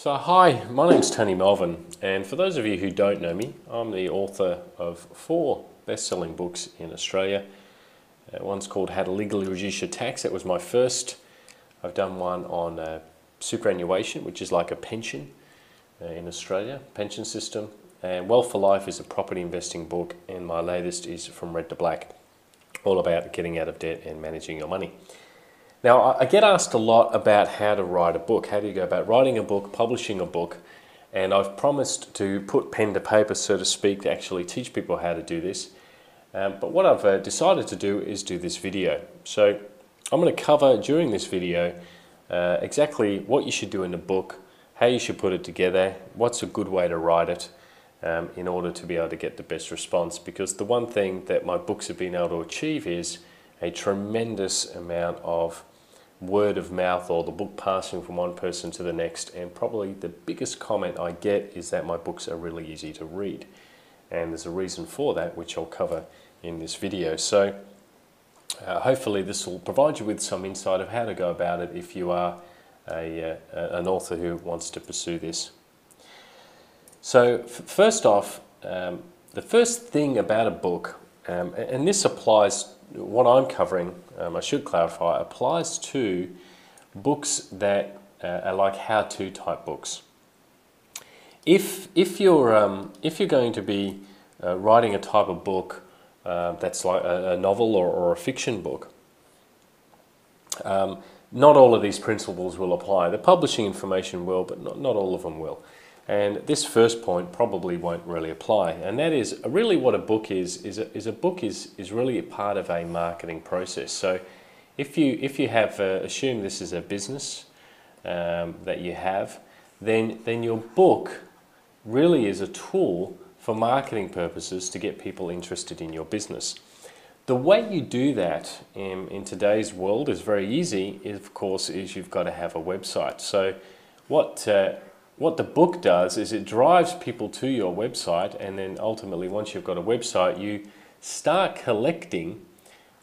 So hi, my name's Tony Melvin, and for those of you who don't know me, I'm the author of 4 best-selling books in Australia. One's called How to Legally Reduce Your Tax. That was my first. I've done one on superannuation, which is like a pension in Australia, pension system. And Wealth for Life is a property investing book, and my latest is From Red to Black, all about getting out of debt and managing your money. Now, I get asked a lot about how to write a book. How do you go about writing a book, publishing a book? And I've promised to put pen to paper, so to speak, to actually teach people how to do this. But what I've decided to do is do this video. So I'm going to cover during this video exactly what you should do in a book, how you should put it together, what's a good way to write it in order to be able to get the best response. Because the one thing that my books have been able to achieve is a tremendous amount of word of mouth, or the book passing from one person to the next. And probably the biggest comment I get is that my books are really easy to read, and there's a reason for that, which I'll cover in this video. So hopefully this will provide you with some insight of how to go about it if you are an author who wants to pursue this. So first off, the first thing about a book, and this applies, what I'm covering, I should clarify, applies to books that are like how-to type books. If you're going to be writing a type of book that's like a novel or a fiction book, not all of these principles will apply. The publishing information will, but not all of them will. And this first point probably won't really apply, and that is really what a book is a book is really a part of a marketing process. So if you have assume this is a business that you have, then your book really is a tool for marketing purposes to get people interested in your business. The way you do that in today's world is very easy. Of course, is you've got to have a website. So what the book does is it drives people to your website, and then ultimately once you've got a website, you start collecting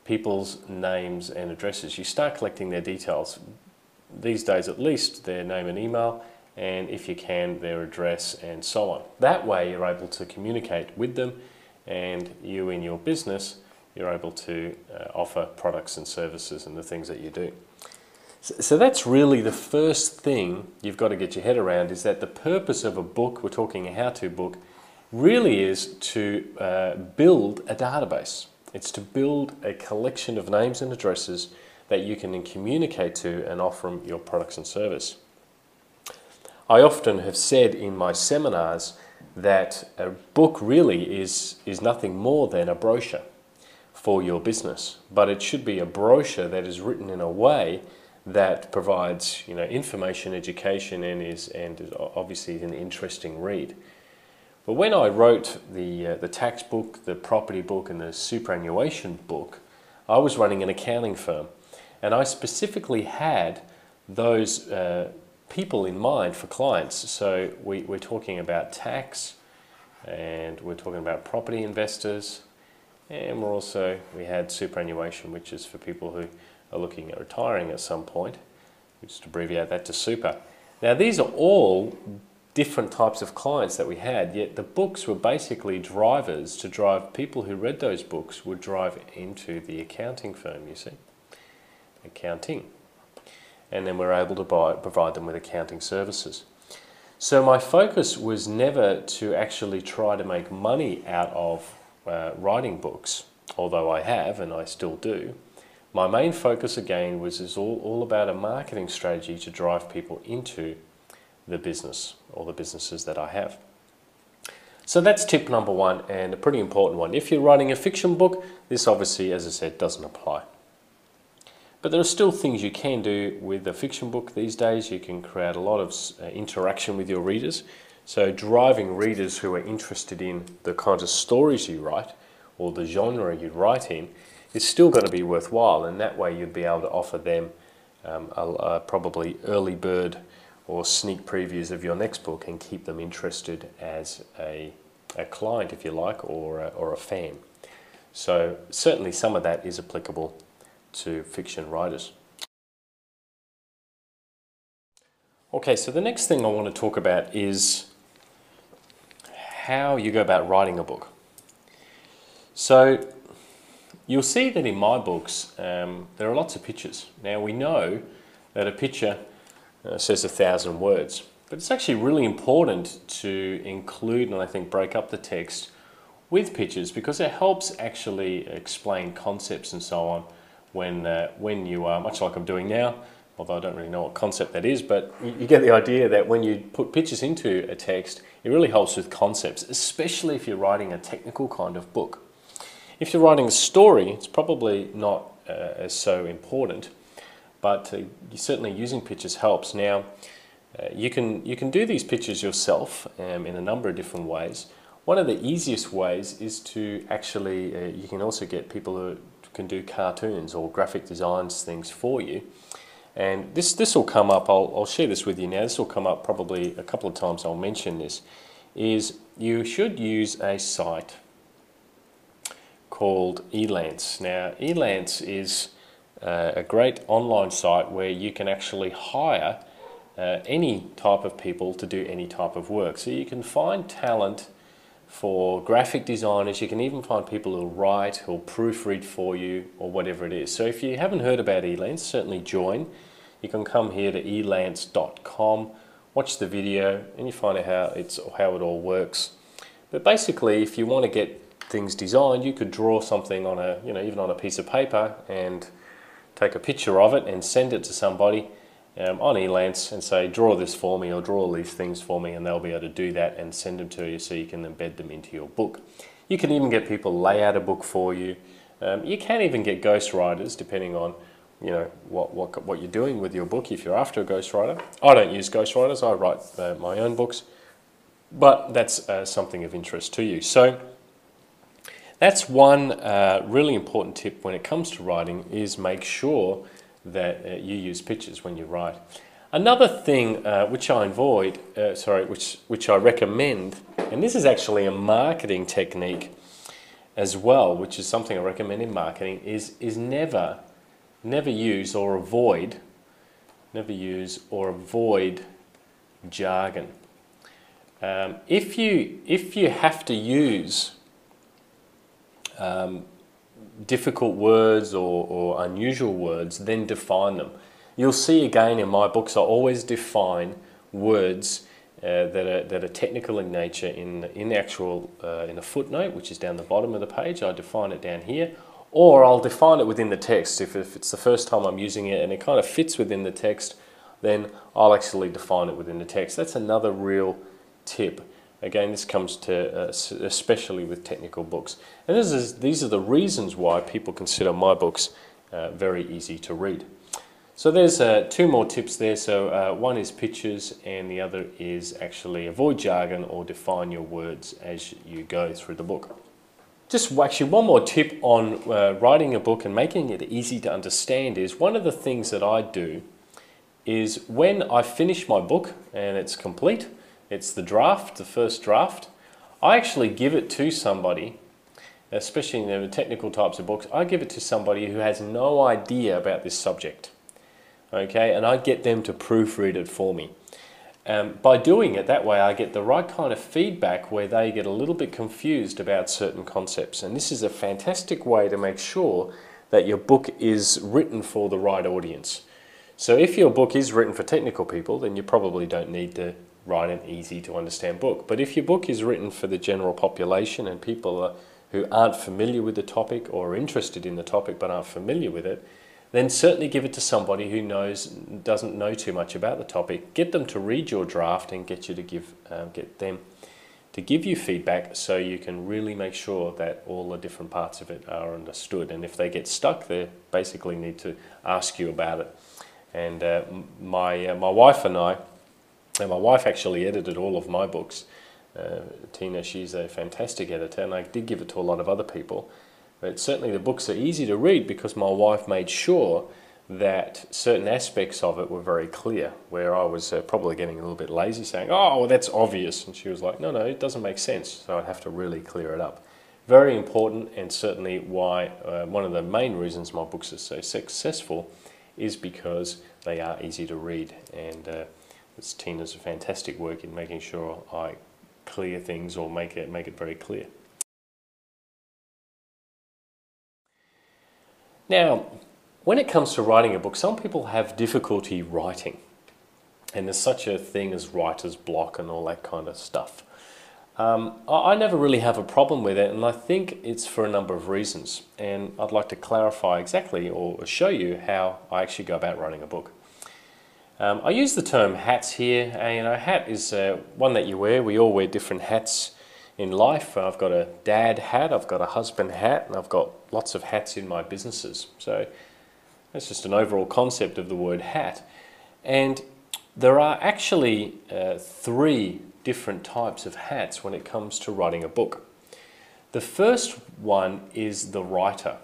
people's names and addresses. You start collecting their details. These days at least, their name and email, and if you can, their address and so on. That way you're able to communicate with them, and you in your business, you're able to offer products and services and the things that you do. So that's really the first thing you've got to get your head around, is that the purpose of a book, we're talking a how-to book, really is to build a database. It's to build a collection of names and addresses that you can then communicate to and offer them your products and service. I often have said in my seminars that a book really is nothing more than a brochure for your business, but it should be a brochure that is written in a way that provides, information, education, and is obviously an interesting read. But when I wrote the tax book, the property book, and the superannuation book, I was running an accounting firm, and I specifically had those people in mind for clients. So we're talking about tax, and we're talking about property investors, and we had superannuation, which is for people who are looking at retiring at some point. We just abbreviate that to super. Now these are all different types of clients that we had, yet the books were basically drivers to drive people who read those books would drive into the accounting firm, you see, accounting. And then we're able to provide them with accounting services. So my focus was never to actually try to make money out of writing books, although I have and I still do. My main focus again is all about a marketing strategy to drive people into the business or the businesses that I have. So that's tip number 1, and a pretty important one. If you're writing a fiction book, this obviously, as I said, doesn't apply. But there are still things you can do with a fiction book these days. You can create a lot of interaction with your readers. So driving readers who are interested in the kinds of stories you write or the genre you write in is still going to be worthwhile, and that way you'd be able to offer them probably early bird or sneak previews of your next book and keep them interested as a client, if you like, or a fan. So certainly some of that is applicable to fiction writers. Okay, so the next thing I want to talk about is how you go about writing a book. So you'll see that in my books there are lots of pictures. Now we know that a picture says 1,000 words, but it's actually really important to include and I think break up the text with pictures because it helps actually explain concepts and so on when you are, much like I'm doing now, although I don't really know what concept that is, but you get the idea that when you put pictures into a text, it really helps with concepts, especially if you're writing a technical kind of book. If you're writing a story, it's probably not as so important, but certainly using pictures helps. Now, you can do these pictures yourself in a number of different ways. One of the easiest ways is to actually, you can also get people who can do cartoons or graphic designs things for you. And this will come up, I'll share this with you now, this will come up probably a couple of times, I'll mention this, is you should use a site called Elance. Now Elance is a great online site where you can actually hire any type of people to do any type of work. So you can find talent for graphic designers, you can even find people who'll write, who'll proofread for you or whatever it is. So if you haven't heard about Elance, certainly join. You can come here to elance.com, watch the video and you find out how it all works. But basically if you want to get things designed, you could draw something on a, even on a piece of paper and take a picture of it and send it to somebody on Elance and say, draw this for me or draw all these things for me, and they'll be able to do that and send them to you so you can embed them into your book. You can even get people lay out a book for you. You can even get ghostwriters depending on what you're doing with your book if you're after a ghostwriter. I don't use ghostwriters, I write my own books, but that's something of interest to you. So that's one really important tip when it comes to writing, is make sure that you use pictures when you write. Another thing which I avoid, which I recommend, and this is actually a marketing technique as well, which is something I recommend in marketing, is never use or avoid jargon. If you have to use difficult words or unusual words, then define them. You'll see again in my books I always define words that are technical in nature in a footnote, which is down the bottom of the page. I define it down here, or I'll define it within the text. If it's the first time I'm using it and it kind of fits within the text, then I'll actually define it within the text. That's another real tip. Again, this comes to especially with technical books. And these are the reasons why people consider my books very easy to read. So there's two more tips there. So one is pictures and the other is actually avoid jargon or define your words as you go through the book. Just actually one more tip on writing a book and making it easy to understand is one of the things that I do is when I finish my book and it's complete, it's the draft, the first draft, I actually give it to somebody, especially in the technical types of books, I give it to somebody who has no idea about this subject. Okay, and I get them to proofread it for me. By doing it that way, I get the right kind of feedback where they get a little bit confused about certain concepts. And this is a fantastic way to make sure that your book is written for the right audience. So if your book is written for technical people, then you probably don't need to write an easy to understand book. But if your book is written for the general population and people who aren't familiar with the topic or are interested in the topic but aren't familiar with it, then certainly give it to somebody who doesn't know too much about the topic. Get them to read your draft and get them to give you feedback so you can really make sure that all the different parts of it are understood. And if they get stuck, they basically need to ask you about it. And my wife and I, and my wife actually edited all of my books. Tina, she's a fantastic editor, and I did give it to a lot of other people. But certainly the books are easy to read because my wife made sure that certain aspects of it were very clear, where I was probably getting a little bit lazy saying, oh, well, that's obvious. And she was like, no, it doesn't make sense. So I'd have to really clear it up. Very important, and certainly why one of the main reasons my books are so successful is because they are easy to read, and Because Tina does a fantastic work in making sure I clear things or make it very clear. Now, when it comes to writing a book, some people have difficulty writing. And there's such a thing as writer's block and all that kind of stuff. I never really have a problem with it, and I think it's for a number of reasons. And I'd like to clarify exactly or show you how I actually go about writing a book. I use the term hats here, and a hat is one that you wear. We all wear different hats in life. I've got a dad hat, I've got a husband hat, and I've got lots of hats in my businesses. So that's just an overall concept of the word hat. And there are actually three different types of hats when it comes to writing a book. The first one is the writer.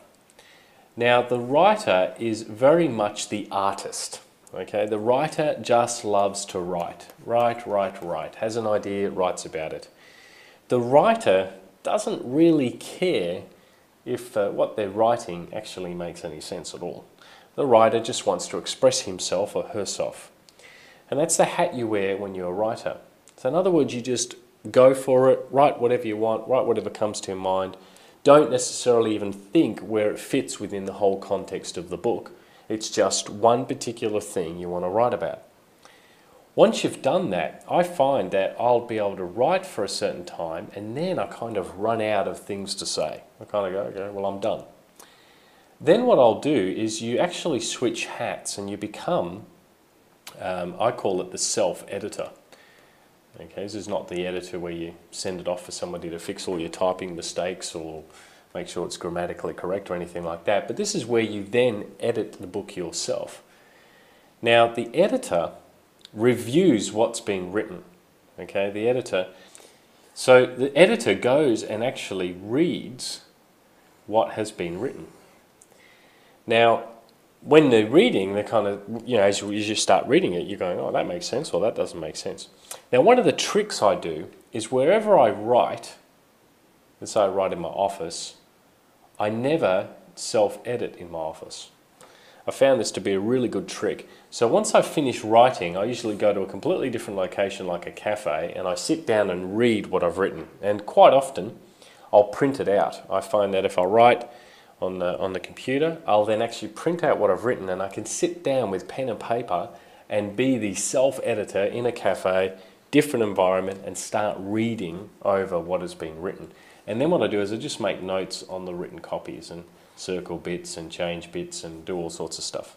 Now, the writer is very much the artist. Okay, the writer just loves to write, has an idea, writes about it. The writer doesn't really care if what they're writing actually makes any sense at all. The writer just wants to express himself or herself. And that's the hat you wear when you're a writer. So in other words, you just go for it, write whatever you want, write whatever comes to your mind. Don't necessarily even think where it fits within the whole context of the book. It's just one particular thing you want to write about. Once you've done that, I find that I'll be able to write for a certain time, and then I kind of run out of things to say. I kind of go, okay, well, I'm done. Then what I'll do is you actually switch hats and you become, I call it the self-editor. Okay, this is not the editor where you send it off for somebody to fix all your typing mistakes or make sure it's grammatically correct or anything like that. But this is where you then edit the book yourself. Now, the editor reviews what's been written. Okay, the editor goes and actually reads what has been written. Now, when they're reading, they're kind of, as you start reading it, you're going, oh, that makes sense, or that doesn't make sense. Now, one of the tricks I do is wherever I write, let's say I write in my office, I never self-edit in my office. I found this to be a really good trick. So once I finish writing, I usually go to a completely different location like a cafe, and I sit down and read what I've written. And quite often, I'll print it out. I find that if I write on the computer, I'll then actually print out what I've written, and I can sit down with pen and paper and be the self-editor in a cafe, different environment, and start reading over what has been written. And then what I do is I just make notes on the written copies and circle bits and change bits and do all sorts of stuff.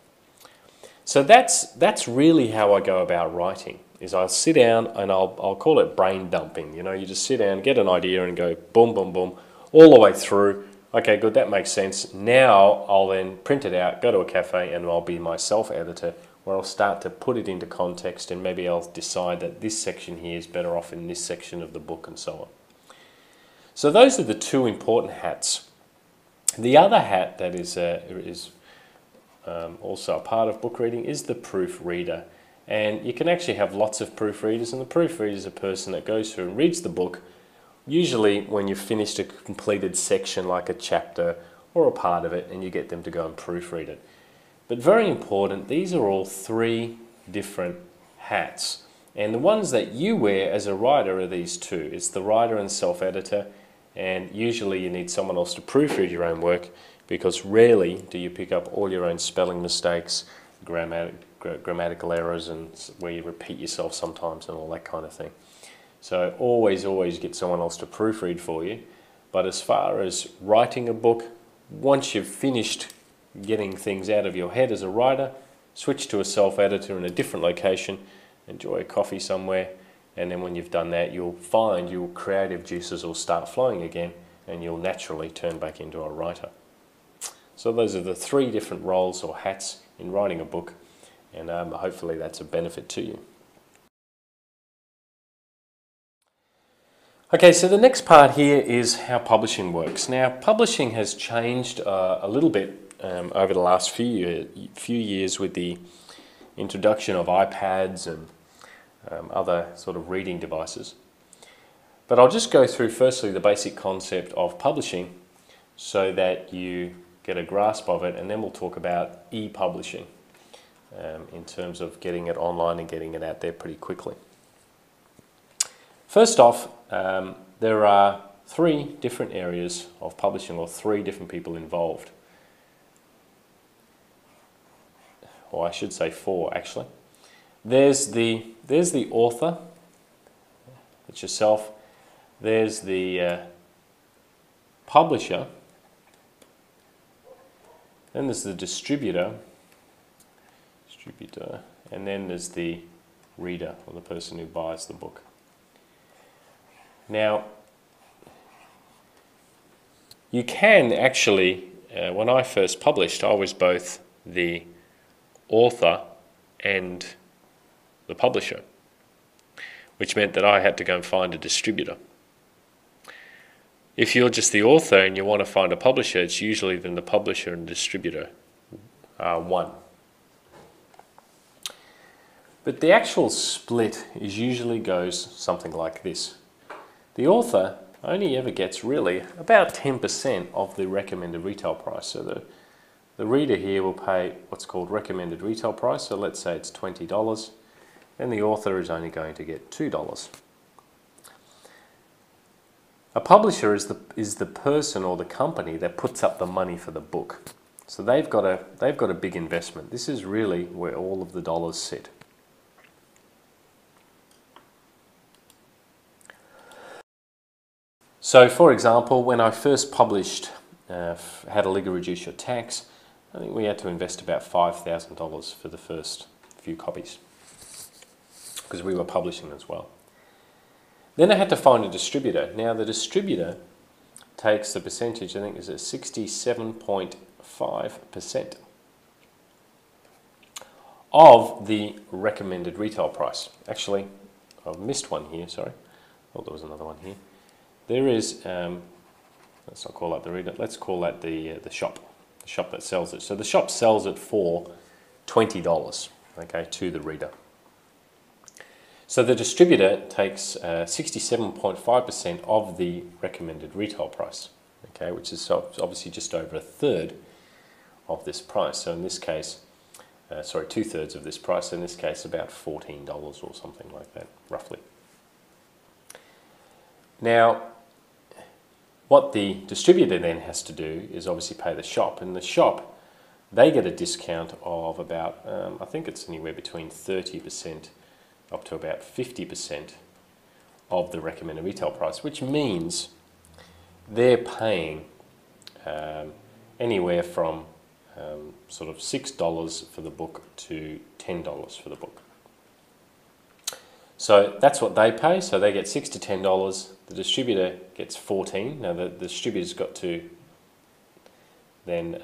So that's really how I go about writing, is I'll sit down and I'll call it brain dumping. You just sit down, get an idea and go boom, boom, boom, all the way through. Okay, good, that makes sense. Now I'll then print it out, go to a cafe, and I'll be my self-editor, where I'll start to put it into context, and maybe I'll decide that this section here is better off in this section of the book, and so on. So those are the two important hats. The other hat that is also a part of book reading is the proofreader. And you can actually have lots of proofreaders, and the proofreader is a person that goes through and reads the book, usually when you've finished a completed section like a chapter or a part of it, and you get them to go and proofread it. But very important, these are all three different hats. And the ones that you wear as a writer are these two. It's the writer and self-editor, and usually you need someone else to proofread your own work, because rarely do you pick up all your own spelling mistakes, grammatical errors, and where you repeat yourself sometimes and all that kind of thing. So always get someone else to proofread for you. But as far as writing a book, once you've finished getting things out of your head as a writer, switch to a self-editor in a different location, enjoy a coffee somewhere, and then when you've done that, you'll find your creative juices will start flowing again, and you'll naturally turn back into a writer. So those are the three different roles or hats in writing a book, and hopefully that's a benefit to you. Okay, so the next part here is how publishing works. Now, publishing has changed a little bit over the last few years with the introduction of iPads and other sort of reading devices. But I'll just go through firstly the basic concept of publishing so that you get a grasp of it, and then we'll talk about e-publishing. in terms of getting it online and getting it out there pretty quickly. First off, there are 3 different areas of publishing, or 3 different people involved. Or I should say 4 actually. There's the author, it's yourself. There's the publisher. Then there's the distributor, and then there's the reader, or the person who buys the book. Now, you can actually, when I first published, I was both the author and the publisher, which meant that I had to go and find a distributor. If you're just the author and you want to find a publisher, it's usually then the publisher and distributor are one. But the actual split usually goes something like this. The author only ever gets really about 10% of the recommended retail price. So the reader here will pay what's called recommended retail price. So let's say it's $20, and the author is only going to get $2. A publisher is the person or the company that puts up the money for the book. So they've got a big investment. This is really where all of the dollars sit. So for example, when I first published How to Legally Reduce Your Tax, I think we had to invest about $5,000 for the first few copies, because we were publishing as well. Then I had to find a distributor. Now the distributor takes the percentage, I think it's 67.5% of the recommended retail price. Actually, I've missed one here, sorry. Oh, there was another one here. There is, let's not call that the reader, let's call that the shop that sells it. So the shop sells it for $20, okay, to the reader. So the distributor takes 67.5% of the recommended retail price, okay, which is obviously just over 1/3 of this price. So in this case, 2/3 of this price, in this case about $14 or something like that, roughly. Now, what the distributor then has to do is obviously pay the shop, and the shop, they get a discount of about, I think it's anywhere between 30% up to about 50% of the recommended retail price, which means they're paying anywhere from sort of $6 for the book to $10 for the book. So that's what they pay, so they get $6 to $10, the distributor gets $14. Now the distributor's got to then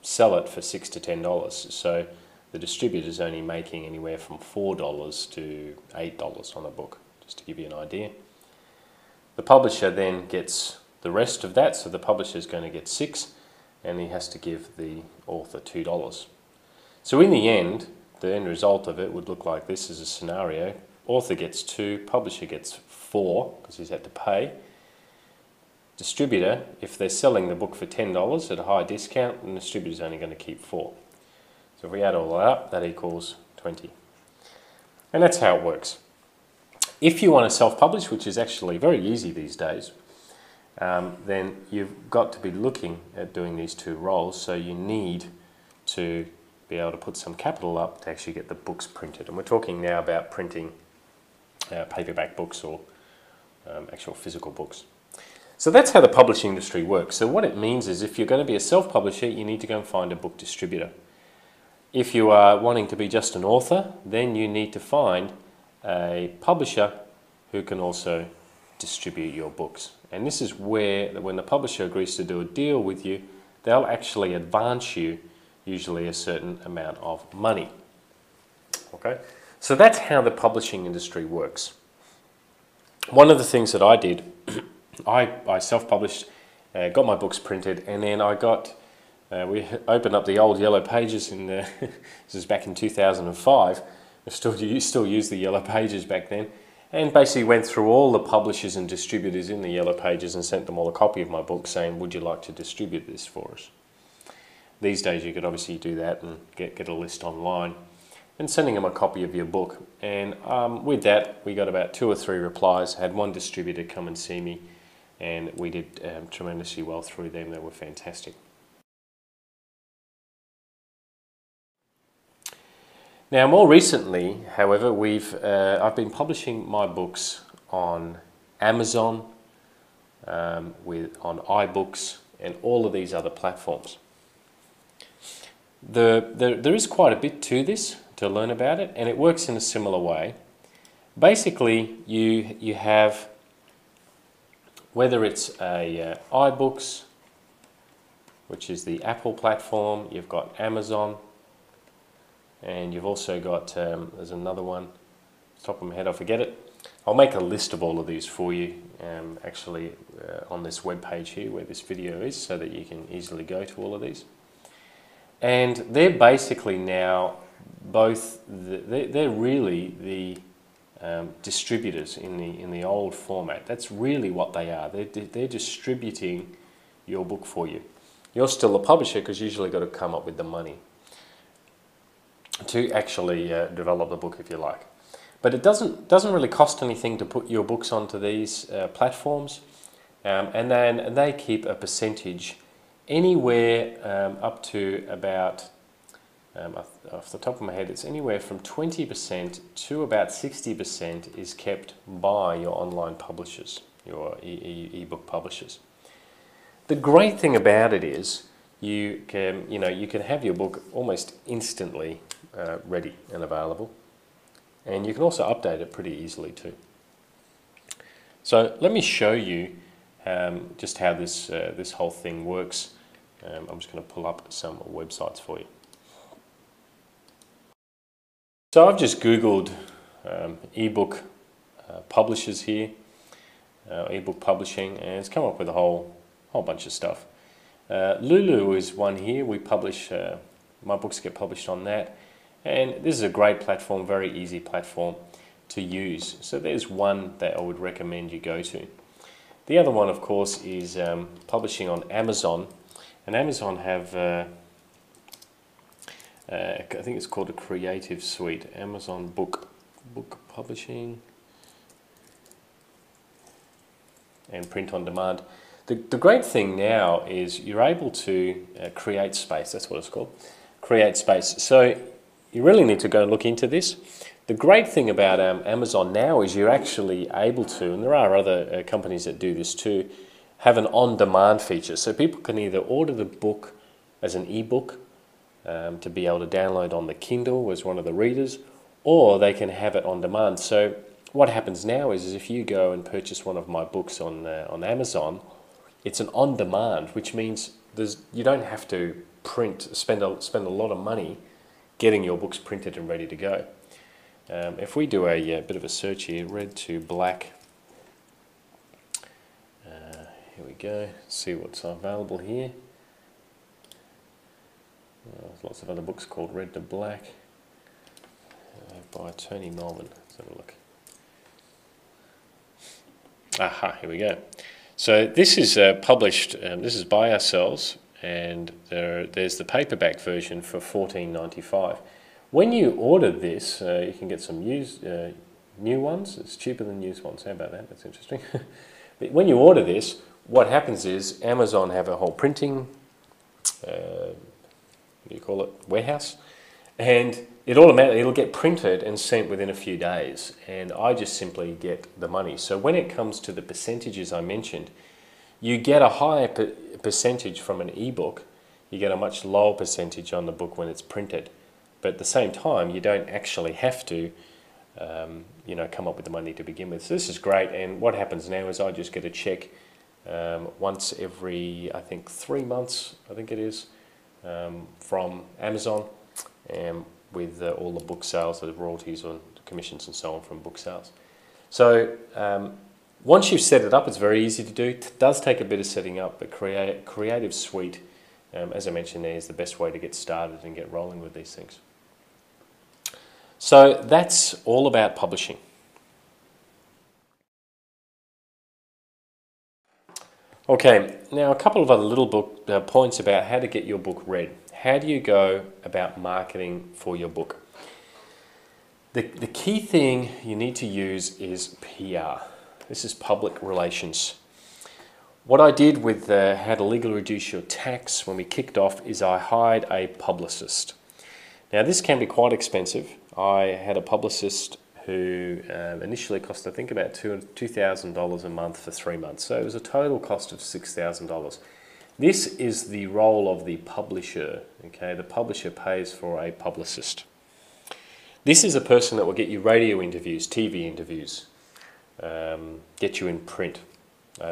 sell it for $6 to $10, so the distributor's only making anywhere from $4 to $8 on a book, just to give you an idea. The publisher then gets the rest of that, so the publisher's going to get $6, and he has to give the author $2. So in the end result of it would look like this as a scenario. Author gets 2, publisher gets 4, because he's had to pay. Distributor, if they're selling the book for $10 at a high discount, the distributor's only going to keep 4. So if we add all that up, that equals 20. And that's how it works. If you want to self-publish, which is actually very easy these days, then you've got to be looking at doing these 2 roles. So you need to be able to put some capital up to actually get the books printed. And we're talking now about printing paperback books or actual physical books. So that's how the publishing industry works. So what it means is if you're going to be a self-publisher, you need to go and find a book distributor. If you are wanting to be just an author, then you need to find a publisher who can also distribute your books. And this is where, when the publisher agrees to do a deal with you, they'll actually advance you usually a certain amount of money. Okay, so that's how the publishing industry works. One of the things that I did, I self-published, got my books printed, and then I got, we opened up the old Yellow Pages in the, this is back in 2005, I still use the Yellow Pages back then, and basically went through all the publishers and distributors in the Yellow Pages and sent them all a copy of my book saying, would you like to distribute this for us? These days you could obviously do that and get a list online. and sending them a copy of your book. And with that, we got about 2 or 3 replies. I had one distributor come and see me, and we did tremendously well through them. They were fantastic. Now, more recently, however, I've been publishing my books on Amazon, on iBooks, and all of these other platforms. There is quite a bit to this to learn about it, and it works in a similar way. Basically, you have, whether it's a iBooks, which is the Apple platform, you've got Amazon, and you've also got, there's another one, top of my head, I forget it. I'll make a list of all of these for you, actually on this web page here where this video is, so that you can easily go to all of these. And they're basically now both, they're really the distributors in the old format. That's really what they are. They're distributing your book for you. You're still a publisher because you usually got to come up with the money to actually develop the book, if you like. But it doesn't really cost anything to put your books onto these platforms, and then they keep a percentage anywhere up to about, off the top of my head, it's anywhere from 20% to about 60% is kept by your online publishers, your ebook publishers. The great thing about it is you can have your book almost instantly ready and available, and you can also update it pretty easily too. So let me show you just how this whole thing works. I'm just going to pull up some websites for you. So I've just Googled ebook publishers here, ebook publishing, and it's come up with a whole bunch of stuff. Lulu is one here. We publish, my books get published on that, and this is a great platform, very easy platform to use. So there's one that I would recommend you go to. The other one, of course, is publishing on Amazon, and Amazon have I think it's called a Creative Suite, Amazon book publishing and print on demand. The great thing now is you're able to create space. That's what it's called, create space. So you really need to go and look into this. The great thing about Amazon now is you're actually able to, and there are other companies that do this too, have an on-demand feature. So people can either order the book as an ebook to be able to download on the Kindle as one of the readers, or they can have it on demand. So what happens now is if you go and purchase one of my books on Amazon, it's an on-demand, which means you don't have to spend a lot of money getting your books printed and ready to go. If we do a bit of a search here, red to black, here we go, see what's available here. There's lots of other books called Red to Black by Tony Melvin. Let's have a look. Aha, here we go. So this is published, this is by ourselves, and there's the paperback version for $14.95. When you order this, you can get some new ones. It's cheaper than used ones. How about that? That's interesting. But when you order this, what happens is Amazon have a whole printing, what do you call it, warehouse, and it'll get printed and sent within a few days, and I just simply get the money. So when it comes to the percentages I mentioned, you get a higher percentage from an ebook, you get a much lower percentage on the book when it's printed, but at the same time you don't actually have to come up with the money to begin with. So this is great, and what happens now is I just get a check once every, I think, 3 months, I think it is, from Amazon, with all the book sales, the royalties or commissions and so on from book sales. So once you've set it up, it's very easy to do. It does take a bit of setting up, but Creative Suite, as I mentioned there, is the best way to get started and get rolling with these things. So that's all about publishing. Okay, now a couple of other little points about how to get your book read. How do you go about marketing for your book? The key thing you need to use is PR. This is public relations. What I did with How to Legally Reduce Your Tax when we kicked off is I hired a publicist. Now this can be quite expensive. I had a publicist who initially cost I think about $2,000 a month for 3 months. So it was a total cost of $6,000. This is the role of the publisher. Okay, the publisher pays for a publicist. This is a person that will get you radio interviews, TV interviews, get you in print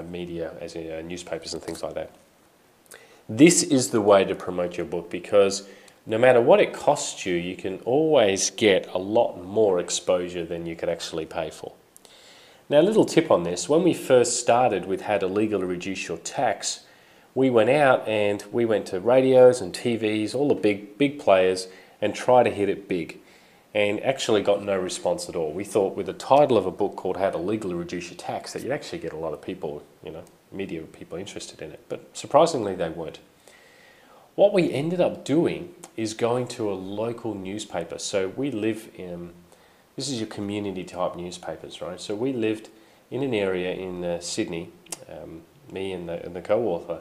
media, as in newspapers and things like that. This is the way to promote your book, because no matter what it costs you, you can always get a lot more exposure than you could actually pay for. Now, a little tip on this. When we first started with How to Legally Reduce Your Tax, we went out and we went to radios and TVs, all the big players, and tried to hit it big, and actually got no response at all. We thought with the title of a book called How to Legally Reduce Your Tax that you'd actually get a lot of people, media people interested in it, but surprisingly they weren't. What we ended up doing is going to a local newspaper. So we live in, this is your community type newspapers, right? So we lived in an area in Sydney, me and the co-author,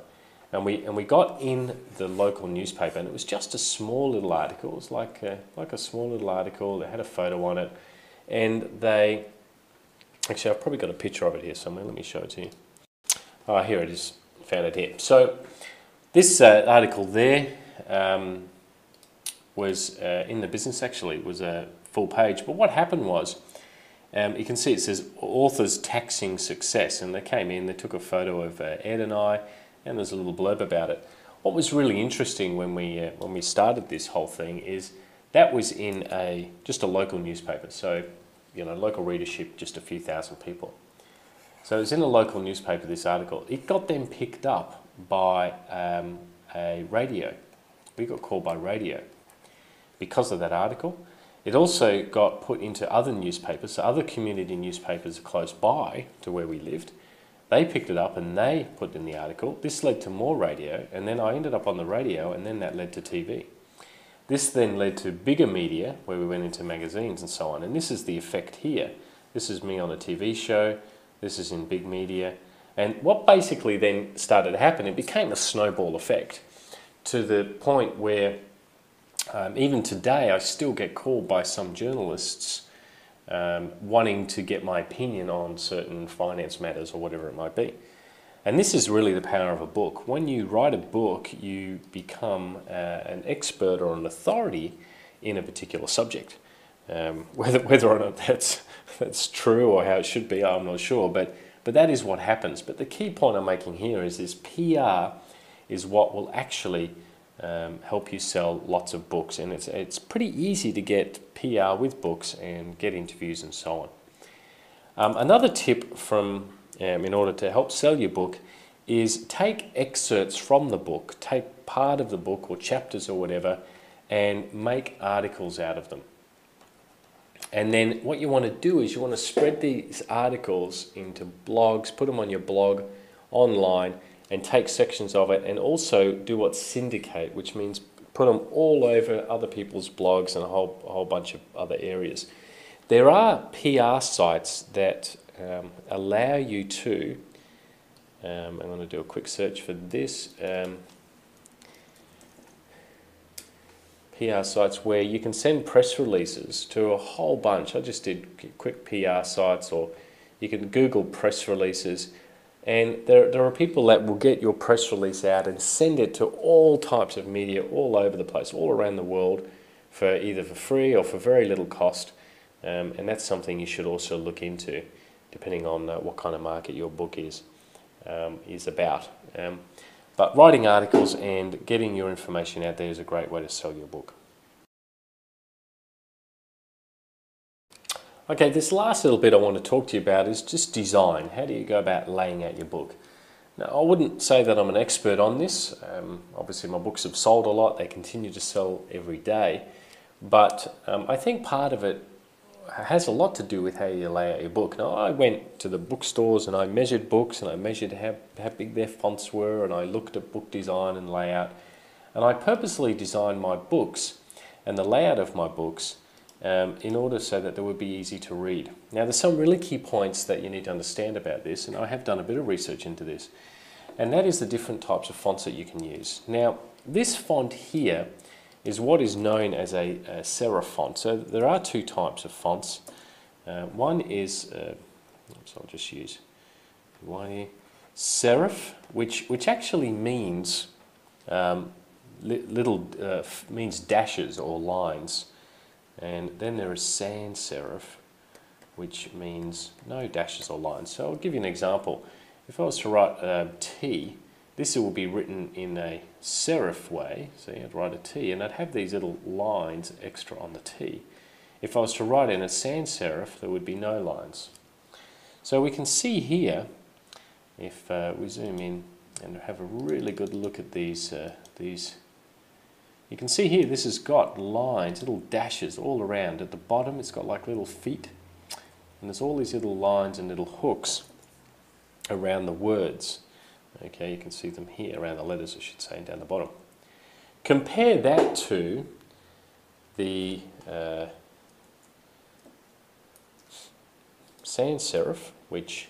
and we got in the local newspaper, and it was just a small little article. It was like a small little article. They had a photo on it, and they actually, I've probably got a picture of it here somewhere. Let me show it to you. Oh, here it is. Found it here. So this article there was in the business. Actually, it was a full page. But what happened was, you can see it says author's taxing success, and they came in. They took a photo of Ed and I. And there's a little blurb about it. What was really interesting when we started this whole thing is that was in just a local newspaper. So, local readership, just a few thousand people. So it was in a local newspaper, this article. It got then picked up by a radio. We got called by radio because of that article. It also got put into other newspapers, so other community newspapers close by to where we lived. They picked it up and they put in the article. This led to more radio, and then I ended up on the radio, and then that led to TV. This then led to bigger media, where we went into magazines and so on. And this is the effect here. This is me on a TV show. This is in big media. And what basically then started to happen, it became a snowball effect to the point where even today I still get called by some journalists wanting to get my opinion on certain finance matters or whatever it might be. And this is really the power of a book. When you write a book, you become an expert or an authority in a particular subject. Whether or not that's true or how it should be, I'm not sure, but that is what happens. But the key point I'm making here is this PR is what will actually help you sell lots of books, and it's pretty easy to get PR with books and get interviews and so on. Another tip from in order to help sell your book is take excerpts from the book, take part of the book or chapters or whatever, and make articles out of them. And then what you want to do is you want to spread these articles into blogs, put them on your blog online, and take sections of it, and also do what's syndicate, which means put them all over other people's blogs and a whole bunch of other areas. There are PR sites that allow you to, I'm going to do a quick search for this, PR sites where you can send press releases to a whole bunch. I just did quick PR sites, or you can Google press releases, and there are people that will get your press release out and send it to all types of media all over the place, all around the world, for either for free or for very little cost. And that's something you should also look into, depending on what kind of market your book is about. But writing articles and getting your information out there is a great way to sell your book. Okay, this last little bit I want to talk to you about is just design. How do you go about laying out your book? Now, I wouldn't say that I'm an expert on this. Obviously, my books have sold a lot. They continue to sell every day. But I think part of it has a lot to do with how you lay out your book. Now, I went to the bookstores and I measured books, and I measured how big their fonts were, and I looked at book design and layout. And I purposely designed my books and the layout of my books in order so that they would be easy to read. Now there's some really key points that you need to understand about this, and I have done a bit of research into this, and that is the different types of fonts that you can use. Now this font here is what is known as a serif font. So there are two types of fonts. One is, so I'll just use one here, serif, which actually means means dashes or lines, and then there is sans serif, which means no dashes or lines. So I'll give you an example. If I was to write T, this will be written in a serif way, so I'd write a T, and I'd have these little lines extra on the T. If I was to write in a sans serif, there would be no lines. So we can see here, if we zoom in and have a really good look at these, you can see here this has got lines, little dashes all around. At the bottom it's got like little feet, and there's all these little lines and little hooks around the words. Okay, you can see them here, around the letters I should say, and down the bottom. Compare that to the sans serif, which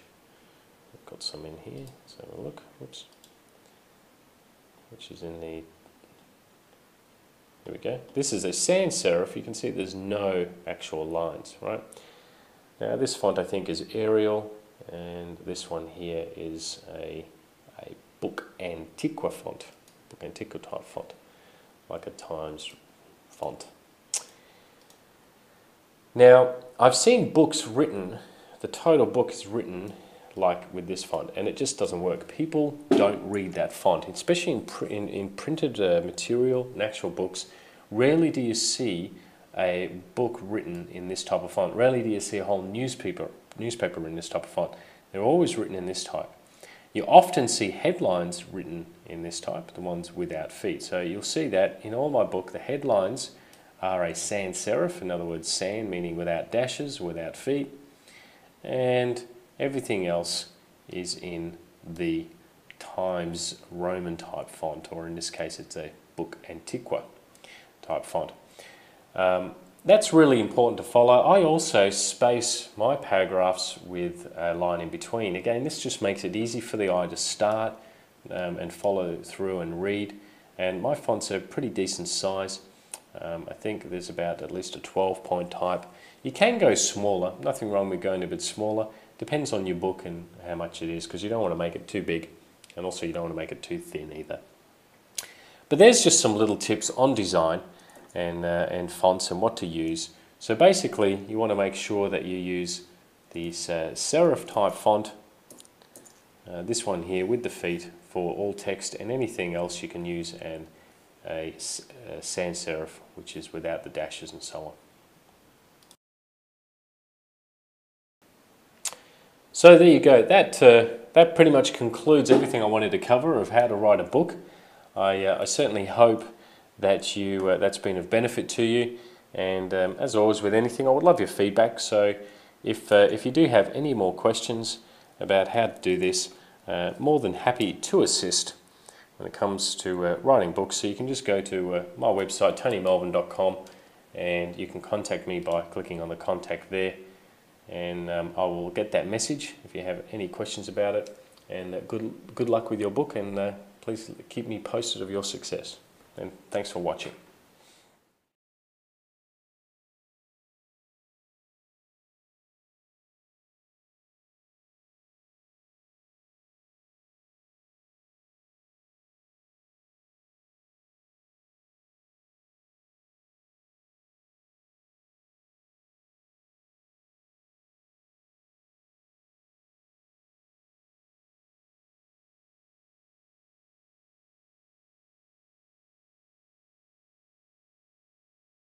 I've got some in here, let's have a look, whoops, which is in the, here we go. This is a sans serif. You can see there's no actual lines, right? Now this font I think is Arial, and this one here is a Book Antiqua font, Book Antiqua type font, like a Times font. Now I've seen books written, the total book is written like with this font, and it just doesn't work. People don't read that font, especially in printed material and actual books. Rarely do you see a book written in this type of font. Rarely do you see a whole newspaper in this type of font. They're always written in this type. You often see headlines written in this type, the ones without feet. So you'll see that in all my book, the headlines are a sans serif, in other words, sans meaning without dashes, without feet, and everything else is in the Times Roman type font, or in this case it's a Book Antiqua type font. That's really important to follow. I also space my paragraphs with a line in between. Again, this just makes it easy for the eye to start and follow through and read. And my fonts are pretty decent size. I think there's about at least a 12-point type. You can go smaller, nothing wrong with going a bit smaller. Depends on your book and how much it is, because you don't want to make it too big, and also you don't want to make it too thin either. But there's just some little tips on design and fonts and what to use. So basically you want to make sure that you use the serif type font, this one here with the feet, for all text, and anything else you can use and a sans serif, which is without the dashes and so on. So there you go. That pretty much concludes everything I wanted to cover of how to write a book. I certainly hope that that's been of benefit to you, and as always with anything, I would love your feedback. So if you do have any more questions about how to do this, more than happy to assist when it comes to writing books. So you can just go to my website, tonymelvin.com, and you can contact me by clicking on the contact there, and I will get that message if you have any questions about it. And good luck with your book, and please keep me posted of your success. And thanks for watching.